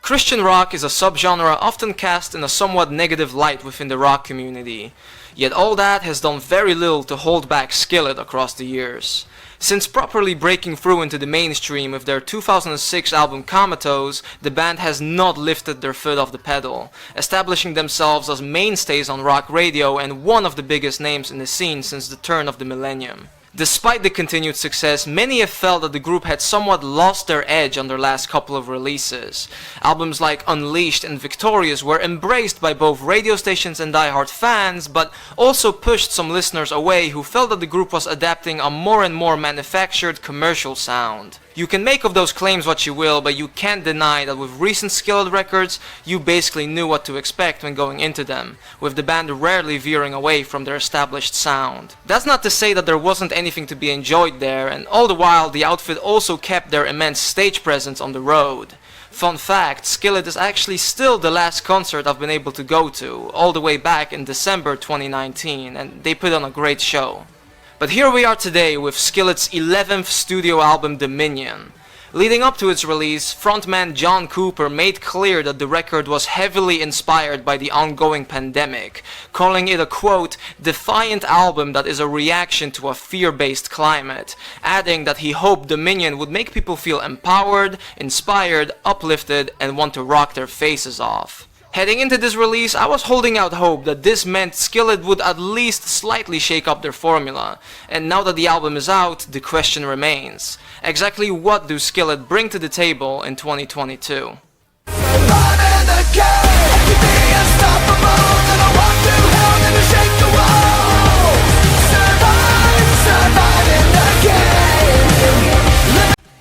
Christian rock is a subgenre often cast in a somewhat negative light within the rock community, yet all that has done very little to hold back Skillet across the years. Since properly breaking through into the mainstream with their 2006 album Comatose, the band has not lifted their foot off the pedal, establishing themselves as mainstays on rock radio and one of the biggest names in the scene since the turn of the millennium. Despite the continued success, many have felt that the group had somewhat lost their edge on their last couple of releases. Albums like Unleashed and Victorious were embraced by both radio stations and diehard fans, but also pushed some listeners away who felt that the group was adapting a more and more manufactured commercial sound. You can make of those claims what you will, but you can't deny that with recent Skillet records, you basically knew what to expect when going into them, with the band rarely veering away from their established sound. That's not to say that there wasn't anything to be enjoyed there, and all the while the outfit also kept their immense stage presence on the road. Fun fact, Skillet is actually still the last concert I've been able to go to, all the way back in December 2019, and they put on a great show. But here we are today with Skillet's 11th studio album Dominion. Leading up to its release, frontman John Cooper made clear that the record was heavily inspired by the ongoing pandemic, calling it a quote, defiant album that is a reaction to a fear-based climate, adding that he hoped Dominion would make people feel empowered, inspired, uplifted, and want to rock their faces off. Heading into this release, I was holding out hope that this meant Skillet would at least slightly shake up their formula, and now that the album is out, the question remains. Exactly what do Skillet bring to the table in 2022?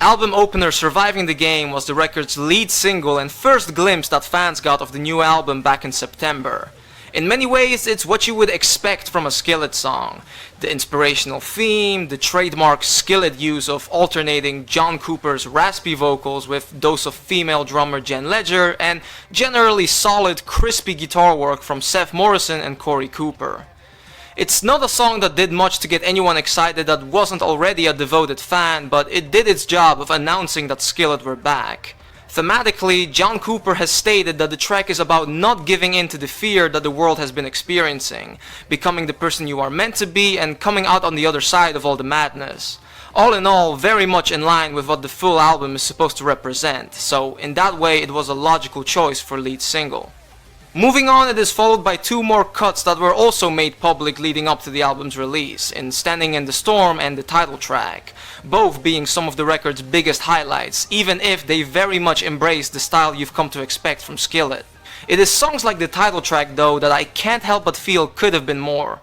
Album opener Surviving the Game was the record's lead single and first glimpse that fans got of the new album back in September. In many ways, it's what you would expect from a Skillet song. The inspirational theme, the trademark Skillet use of alternating John Cooper's raspy vocals with those of female drummer Jen Ledger, and generally solid, crispy guitar work from Seth Morrison and Corey Cooper. It's not a song that did much to get anyone excited that wasn't already a devoted fan, but it did its job of announcing that Skillet were back. Thematically, John Cooper has stated that the track is about not giving in to the fear that the world has been experiencing, becoming the person you are meant to be, and coming out on the other side of all the madness. All in all, very much in line with what the full album is supposed to represent, so in that way it was a logical choice for lead single. Moving on, it is followed by two more cuts that were also made public leading up to the album's release, in Standing in the Storm and the title track, both being some of the record's biggest highlights, even if they very much embrace the style you've come to expect from Skillet. It is songs like the title track though that I can't help but feel could have been more.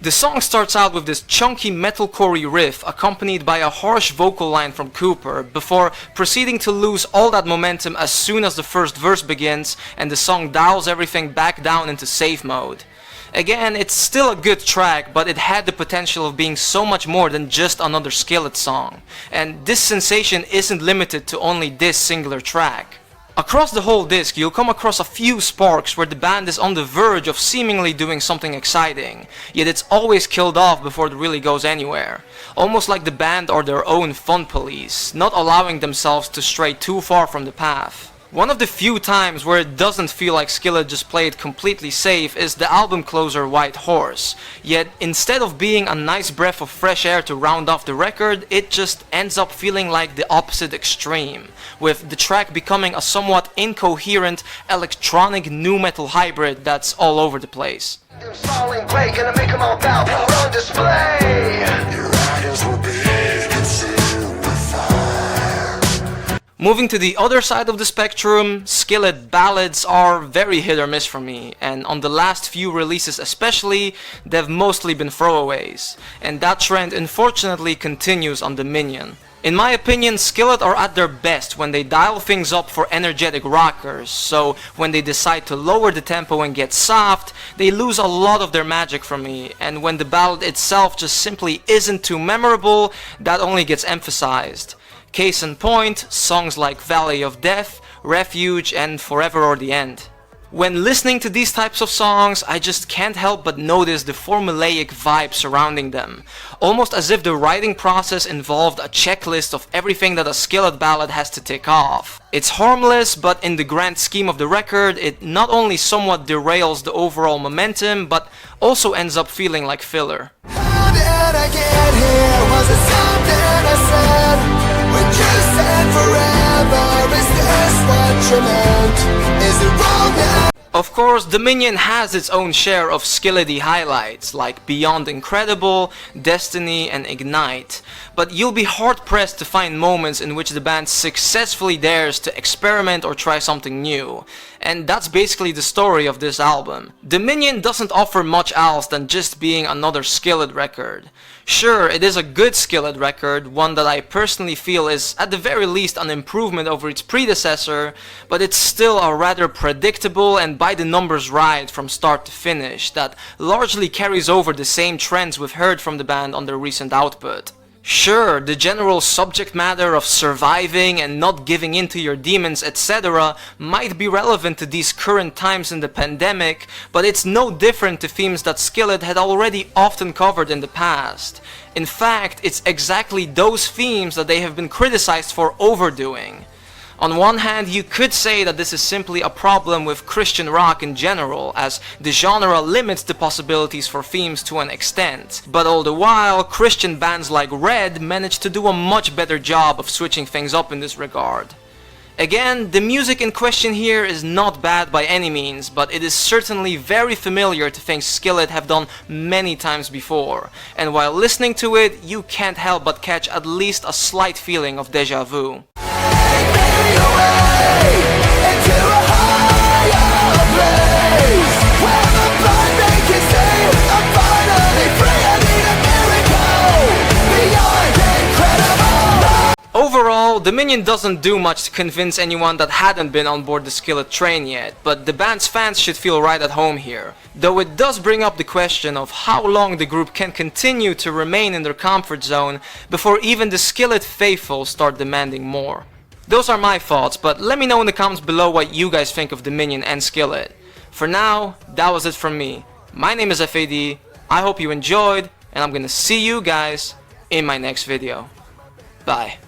The song starts out with this chunky metalcore riff accompanied by a harsh vocal line from Cooper, before proceeding to lose all that momentum as soon as the first verse begins and the song dials everything back down into safe mode. Again, it's still a good track, but it had the potential of being so much more than just another Skillet song, and this sensation isn't limited to only this singular track. Across the whole disc, you'll come across a few sparks where the band is on the verge of seemingly doing something exciting, yet it's always killed off before it really goes anywhere. Almost like the band are their own fun police, not allowing themselves to stray too far from the path. One of the few times where it doesn't feel like Skillet just played completely safe is the album closer White Horse, yet instead of being a nice breath of fresh air to round off the record, it just ends up feeling like the opposite extreme, with the track becoming a somewhat incoherent electronic nu metal hybrid that's all over the place. Moving to the other side of the spectrum, Skillet ballads are very hit or miss for me, and on the last few releases especially, they've mostly been throwaways, and that trend unfortunately continues on Dominion. In my opinion, Skillet are at their best when they dial things up for energetic rockers, so when they decide to lower the tempo and get soft, they lose a lot of their magic for me, and when the ballad itself just simply isn't too memorable, that only gets emphasized. Case in point, songs like Valley of Death, Refuge, and Forever or the End. When listening to these types of songs, I just can't help but notice the formulaic vibe surrounding them, almost as if the writing process involved a checklist of everything that a Skillet ballad has to tick off. It's harmless, but in the grand scheme of the record, it not only somewhat derails the overall momentum, but also ends up feeling like filler. How did I get here? Was it something I said? When you said forever, is this what you meant? Is it wrong now? Of course, Dominion has its own share of Skillet-y highlights, like Beyond Incredible, Destiny, and Ignite, but you'll be hard-pressed to find moments in which the band successfully dares to experiment or try something new. And that's basically the story of this album. Dominion doesn't offer much else than just being another Skillet record. Sure, it is a good Skillet record, one that I personally feel is at the very least an improvement over its predecessor, but it's still a rather predictable and by the numbers ride from start to finish that largely carries over the same trends we've heard from the band on their recent output. Sure, the general subject matter of surviving and not giving in to your demons, etc. might be relevant to these current times in the pandemic, but it's no different to themes that Skillet had already often covered in the past. In fact, it's exactly those themes that they have been criticized for overdoing. On one hand, you could say that this is simply a problem with Christian rock in general, as the genre limits the possibilities for themes to an extent. But all the while, Christian bands like F.A.D manage to do a much better job of switching things up in this regard. Again, the music in question here is not bad by any means, but it is certainly very familiar to things Skillet have done many times before, and while listening to it, you can't help but catch at least a slight feeling of déjà vu. Overall, Dominion doesn't do much to convince anyone that hadn't been on board the Skillet train yet, but the band's fans should feel right at home here. Though it does bring up the question of how long the group can continue to remain in their comfort zone before even the Skillet faithful start demanding more. Those are my thoughts, but let me know in the comments below what you guys think of Dominion and Skillet. For now, that was it from me. My name is F.A.D, I hope you enjoyed, and I'm gonna see you guys in my next video. Bye.